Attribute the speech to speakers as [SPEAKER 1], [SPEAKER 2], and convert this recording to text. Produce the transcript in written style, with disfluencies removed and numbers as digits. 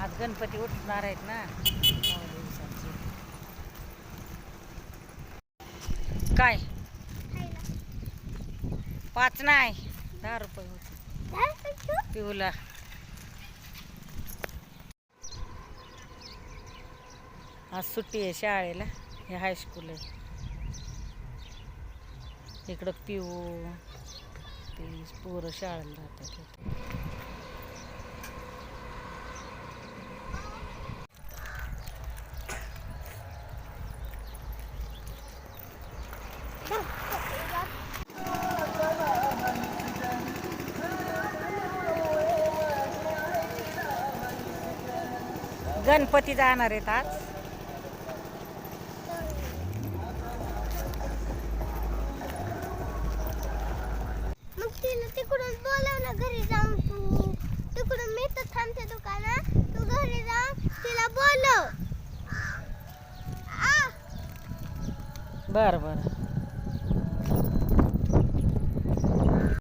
[SPEAKER 1] आज गणपती उठणार आहेत ना 9 दिवसांचे. काय 5 नाही 10 रुपये होते पिऊला. आज सुट्टी आहे शाळेला. हे हायस्कूल आहे. इकडं पिऊ ते पोरं शाळेला जातात. गणपती जाणार आहेत आज.
[SPEAKER 2] मग तिला तिकडून बोलव ना घरी जाऊन. तू तिकडून मी तर थांबते दुकानात. तू घरी जाऊन तिला बोलव.
[SPEAKER 1] बरं बरं.